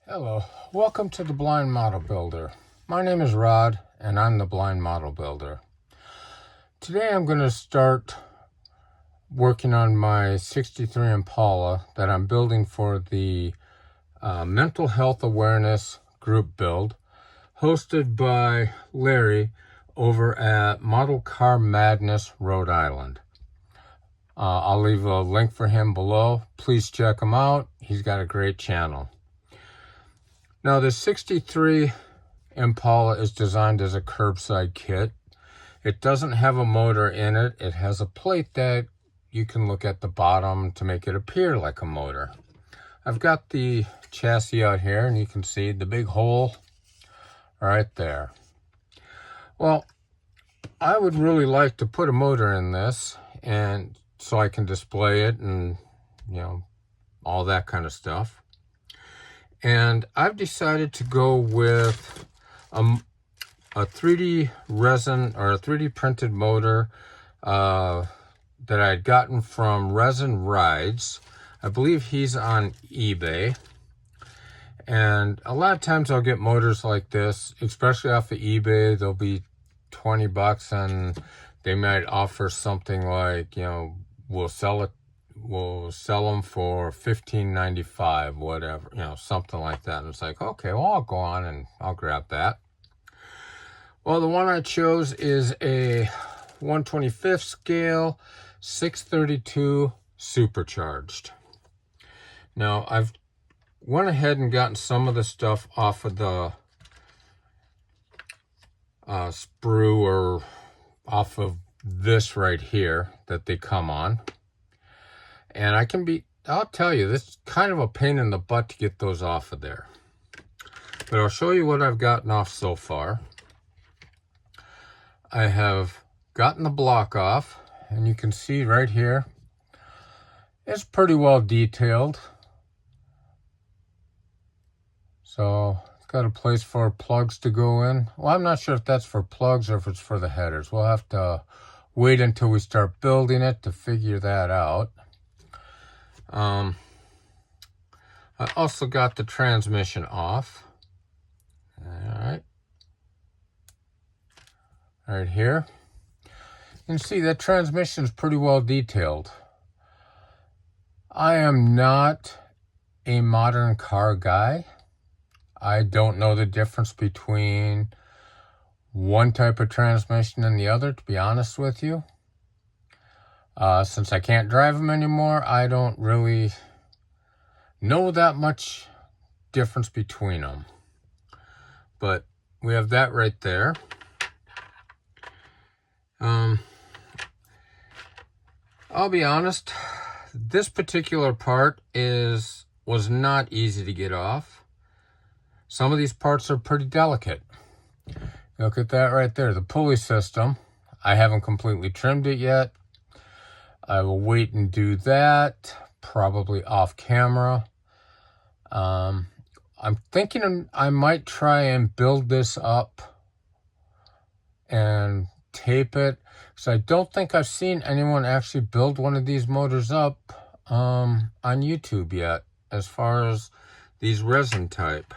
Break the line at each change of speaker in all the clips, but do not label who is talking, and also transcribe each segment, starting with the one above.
Hello, welcome to the Blind Model Builder. My name is Rod and I'm the Blind Model Builder. Today I'm going to start working on my 63 Impala that I'm building for the Mental Health Awareness group build hosted by Larry over at Model Car Madness, Rhode Island. I'll leave a link for him below. Please check him out. He's got a great channel. Now, the 63 Impala is designed as a curbside kit. It doesn't have a motor in it. It has a plate that you can look at the bottom to make it appear like a motor. I've got the chassis out here, and you can see the big hole right there. Well, I would really like to put a motor in this, and so I can display it and, all that kind of stuff. And I've decided to go with a 3D resin or a 3D printed motor that I had gotten from Resin Rides. I believe he's on eBay. And a lot of times I'll get motors like this, especially off of eBay. They'll be 20 bucks and they might offer something like, we'll sell them for $15.95, whatever, something like that. And it's like, okay, well, I'll go on and I'll grab that. Well, the one I chose is a 1/25 scale 632 supercharged. Now, I've went ahead and gotten some of the stuff off of the sprue or off of this right here that they come on. And I'll tell you, this is kind of a pain in the butt to get those off of there. But I'll show you what I've gotten off so far. I have gotten the block off, and you can see right here, it's pretty well detailed. So it's got a place for plugs to go in. Well, I'm not sure if that's for plugs or if it's for the headers. We'll have to wait until we start building it to figure that out. I also got the transmission off. All right here. You can see that transmission is pretty well detailed. I am not a modern car guy. I don't know the difference between one type of transmission and the other, to be honest with you. Since I can't drive them anymore, I don't really know that much difference between them. But we have that right there. I'll be honest, this particular part was not easy to get off. Some of these parts are pretty delicate. Look at that right there, the pulley system. I haven't completely trimmed it yet. I will wait and do that, probably off camera. I'm thinking I might try and build this up and tape it, because I don't think I've seen anyone actually build one of these motors up on YouTube yet, as far as these resin type.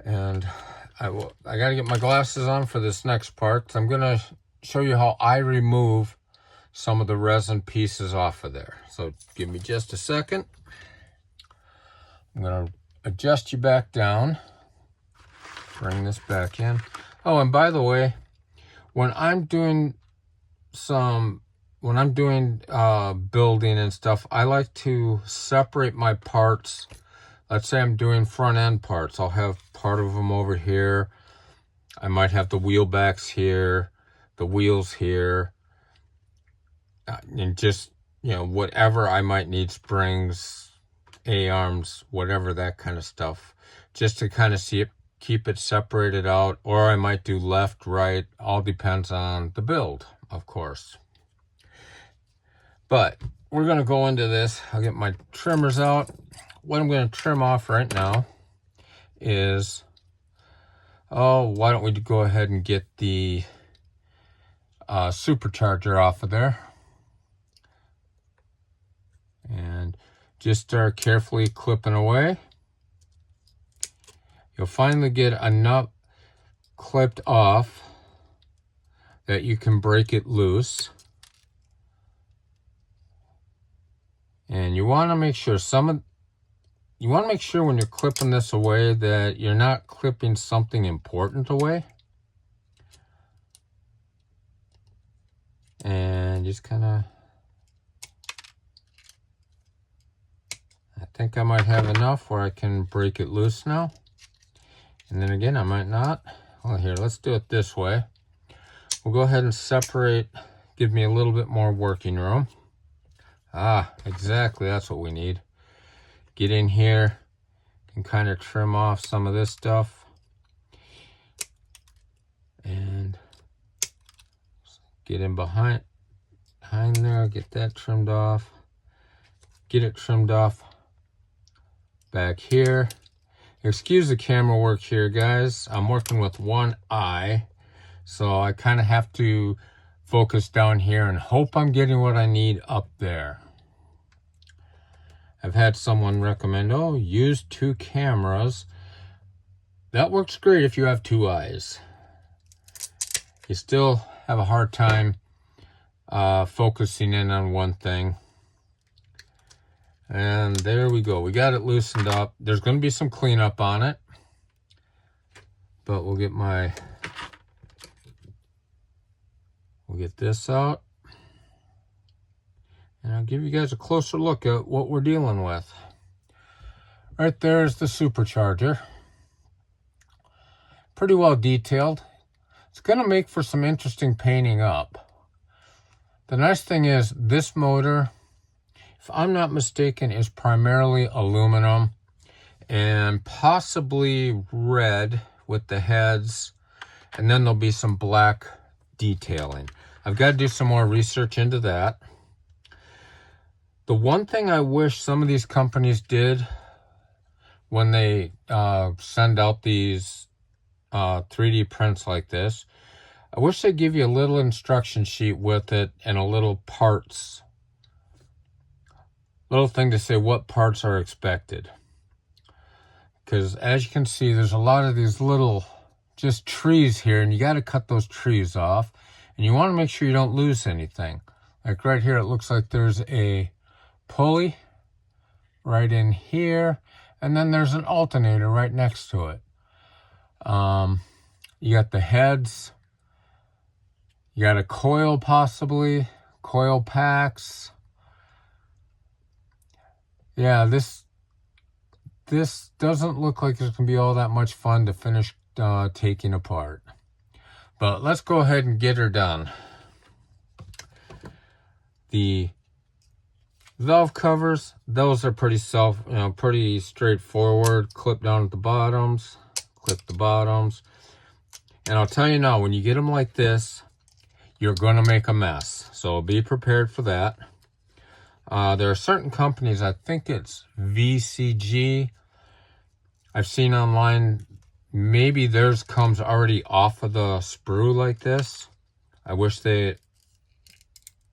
And I got to get my glasses on for this next part. I'm going to show you how I remove some of the resin pieces off of there. So give me just a second. I'm going to adjust you back down. Bring this back in. Oh, and by the way, when I'm doing building and stuff, I like to separate my parts. Let's say I'm doing front end parts. I'll have part of them over here. I might have the wheel backs here, the wheels here, and just, whatever I might need, springs, A-arms, whatever, that kind of stuff, just to kind of keep it separated out. Or I might do left, right, all depends on the build, of course. But we're going to go into this. I'll get my trimmers out. What I'm going to trim off right now is, why don't we go ahead and get the supercharger off of there. And just start carefully clipping away. You'll finally get enough clipped off that you can break it loose. And you want to make sure when you're clipping this away that you're not clipping something important away. And just kind of, I think I might have enough where I can break it loose now. And then again, I might not. Well, here, let's do it this way. We'll go ahead and separate, give me a little bit more working room. Ah, exactly, that's what we need. Get in here, can kind of trim off some of this stuff. And get in behind there, get that trimmed off. Get it trimmed off back here. Excuse the camera work here, guys. I'm working with one eye, so I kind of have to focus down here and hope I'm getting what I need up there. I've had someone recommend, oh, use 2 cameras. That works great if you have 2 eyes. You still have a hard time focusing in on one thing. And there we go. We got it loosened up. There's going to be some cleanup on it. But we'll get this out. And I'll give you guys a closer look at what we're dealing with. Right there is the supercharger. Pretty well detailed. It's going to make for some interesting painting up. The nice thing is this motor, if I'm not mistaken, is primarily aluminum and possibly red with the heads, and then there'll be some black detailing. I've got to do some more research into that. The one thing I wish some of these companies did when they send out these 3D prints like this, I wish they'd give you a little instruction sheet with it and a little thing to say what parts are expected. Because as you can see, there's a lot of these little just trees here, and you got to cut those trees off, and you want to make sure you don't lose anything. Like right here, it looks like there's a pulley right in here, and then there's an alternator right next to it. You got the heads, you got a coil, possibly coil packs. Yeah, this doesn't look like it's gonna be all that much fun to finish taking apart. But let's go ahead and get her done. The valve covers, those are pretty pretty straightforward. Clip down at the bottoms, clip the bottoms. And I'll tell you now, when you get them like this, you're going to make a mess. So be prepared for that. There are certain companies, I think it's VCG. I've seen online, maybe theirs comes already off of the sprue like this. I wish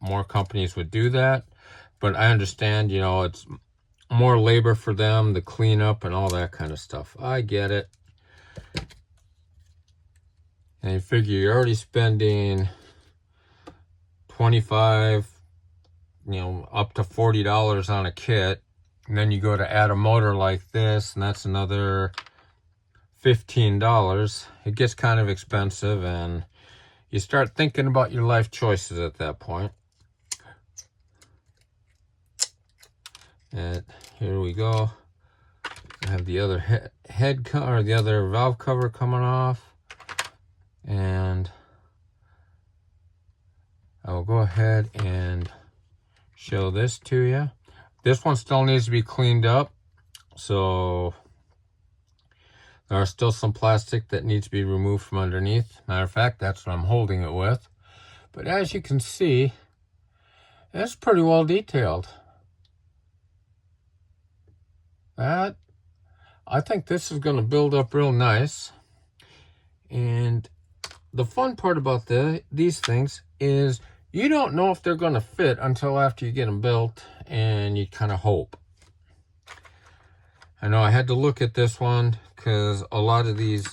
more companies would do that. But I understand, it's more labor for them, the cleanup and all that kind of stuff. I get it. And you figure you're already spending $25, up to $40 on a kit. And then you go to add a motor like this, and that's another $15. It gets kind of expensive, and you start thinking about your life choices at that point. And here we go. I have the other the other valve cover coming off. And I will go ahead and show this to you. This one still needs to be cleaned up, so there are still some plastic that needs to be removed from underneath. Matter of fact, that's what I'm holding it with. But as you can see, it's pretty well detailed. I think this is going to build up real nice. And the fun part about these things is you don't know if they're going to fit until after you get them built, and you kind of hope. I know I had to look at this one because a lot of these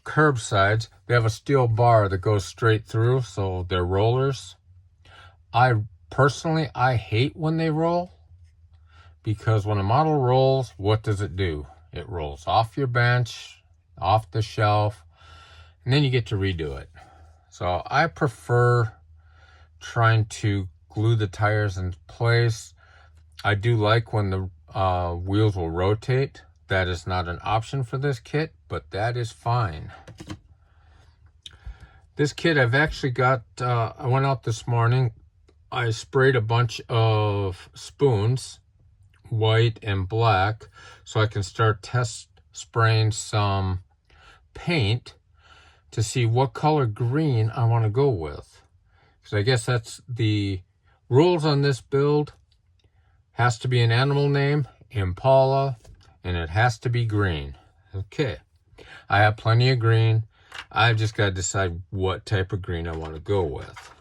curbsides, they have a steel bar that goes straight through, so they're rollers. I hate when they roll, because when a model rolls, what does it do? It rolls off your bench, off the shelf, and then you get to redo it. So I prefer trying to glue the tires in place. I do like when the wheels will rotate. That is not an option for this kit, but that is fine. This kit I've actually got, I went out this morning, I sprayed a bunch of spoons, white and black, so I can start test spraying some paint to see what color green I want to go with. Because I guess that's the rules on this build. Has to be an animal name, Impala, and it has to be green. Okay, I have plenty of green. I've just got to decide what type of green I want to go with.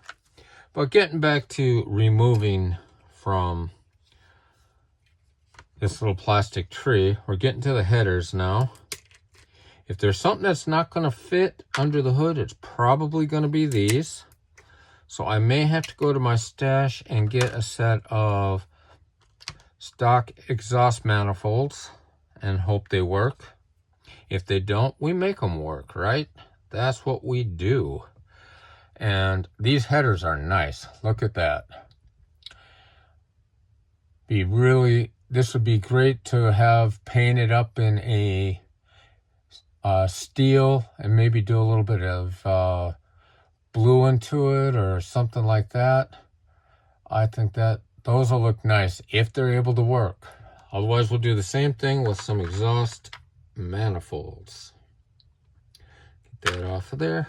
But getting back to removing from this little plastic tree, we're getting to the headers now. If there's something that's not going to fit under the hood, it's probably going to be these. So I may have to go to my stash and get a set of stock exhaust manifolds and hope they work. If they don't, we make them work, right? That's what we do. And these headers are nice. Look at that. This would be great to have painted up in a steel and maybe do a little bit of blue into it or something like that. I think that those will look nice if they're able to work. Otherwise, we'll do the same thing with some exhaust manifolds. Get that off of there.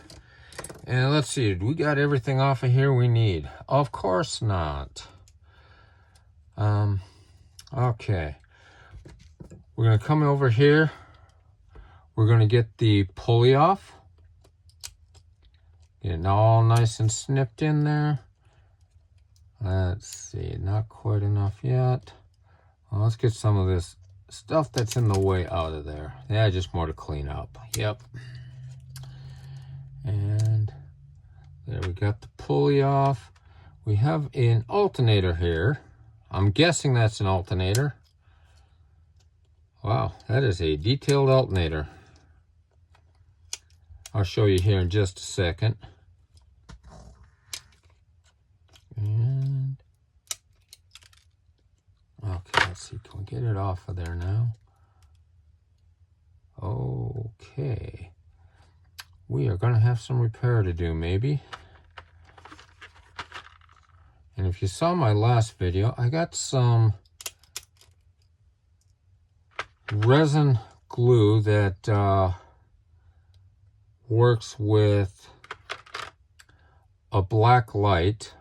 And let's see, we got everything off of here we need? Of course not. Okay. We're going to come over here. We're going to get the pulley off. Get it all nice and snipped in there. Let's see, not quite enough yet. Well, let's get some of this stuff that's in the way out of there. Yeah, just more to clean up. Yep. And there, we got the pulley off. We have an alternator here. I'm guessing that's an alternator. Wow, that is a detailed alternator. I'll show you here in just a second. And okay, let's see, can we get it off of there now? Okay. We are going to have some repair to do, maybe. And if you saw my last video, I got some resin glue that works with a black light.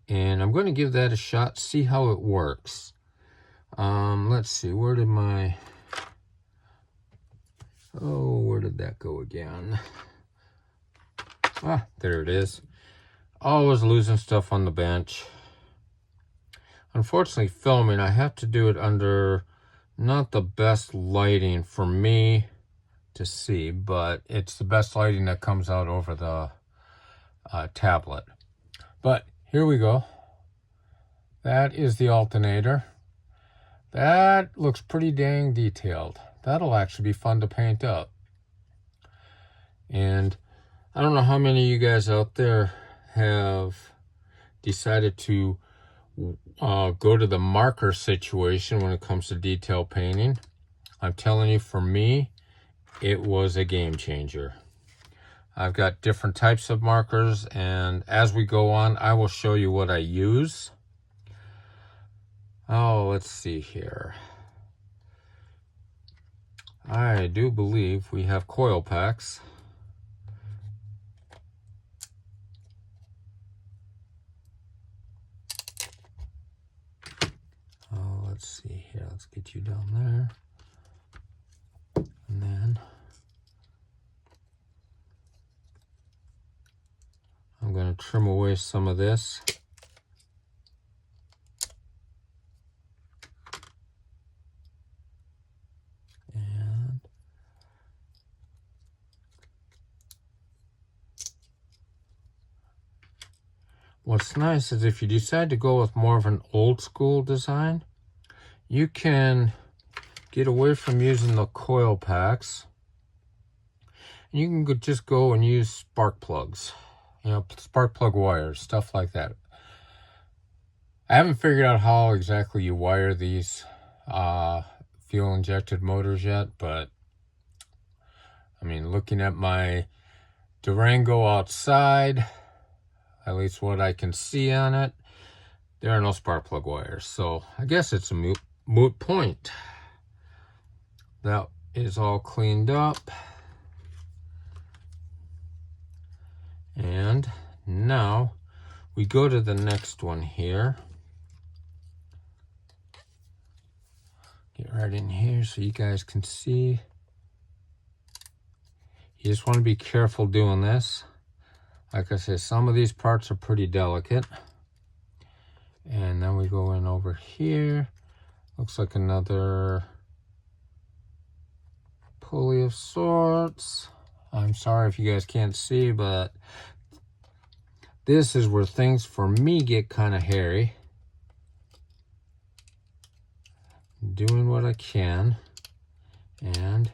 And I'm going to give that a shot, see how it works. Let's see, where did that go again? Ah, there it is. Always losing stuff on the bench. Unfortunately, filming, I have to do it under not the best lighting for me to see, but it's the best lighting that comes out over the tablet. But here we go. That is the alternator. That looks pretty dang detailed. That'll actually be fun to paint up. And I don't know how many of you guys out there have decided to go to the marker situation when it comes to detail painting. I'm telling you, for me, it was a game changer. I've got different types of markers, and as we go on, I will show you what I use. Oh, let's see here. I do believe we have coil packs. Oh, let's see here. Let's get you down there. And then I'm going to trim away some of this. what's nice is if you decide to go with more of an old school design, you can get away from using the coil packs. And you can just go and use spark plugs, spark plug wires, stuff like that. I haven't figured out how exactly you wire these fuel injected motors yet, but I mean, looking at my Durango outside, at least what I can see on it, there are no spark plug wires. So I guess it's a moot point. That is all cleaned up. And now we go to the next one here. Get right in here so you guys can see. You just want to be careful doing this. Like I said, some of these parts are pretty delicate. And then we go in over here. Looks like another pulley of sorts. I'm sorry if you guys can't see, but this is where things for me get kind of hairy. Doing what I can. And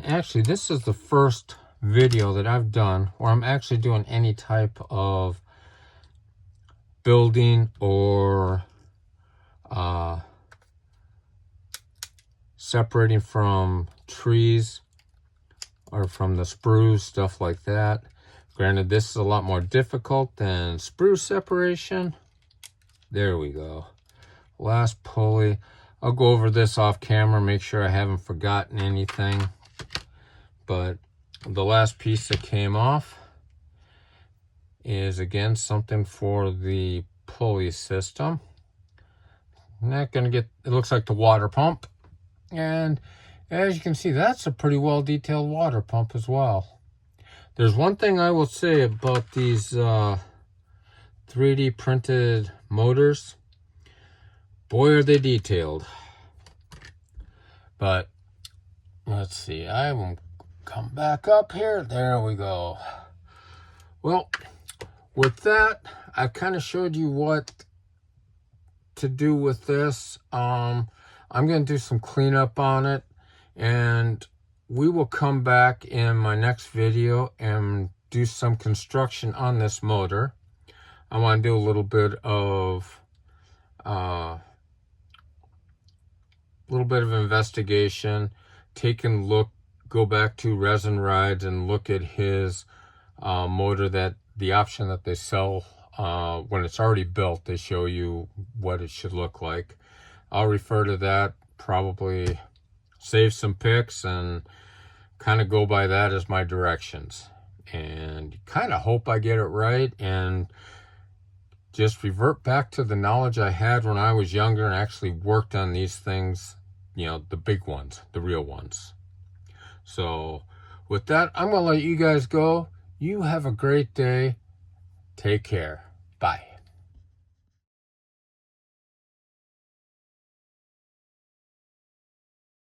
actually, this is the first video that I've done where I'm actually doing any type of building or separating from trees or from the spruce, stuff like that. Granted, this is a lot more difficult than spruce separation. There we go. Last pulley. I'll go over this off camera, make sure I haven't forgotten anything. But the last piece that came off is, again, something for the pulley system. Not gonna get, it looks like the water pump. And as you can see, that's a pretty well detailed water pump as well. There's one thing I will say about these 3D printed motors. Boy, are they detailed. But let's see, I will come back up here. There we go. Well, with that, I kind of showed you what to do with this. I'm going to do some cleanup on it, and we will come back in my next video and do some construction on this motor. I want to do a little bit of investigation, go back to Resin Rides and look at his motor, that the option that they sell when it's already built. They show you what it should look like. I'll refer to that, probably save some pics and kind of go by that as my directions, and kind of hope I get it right and just revert back to the knowledge I had when I was younger and actually worked on these things, the big ones, the real ones. So with that, I'm going to let you guys go. You have a great day. Take care. Bye.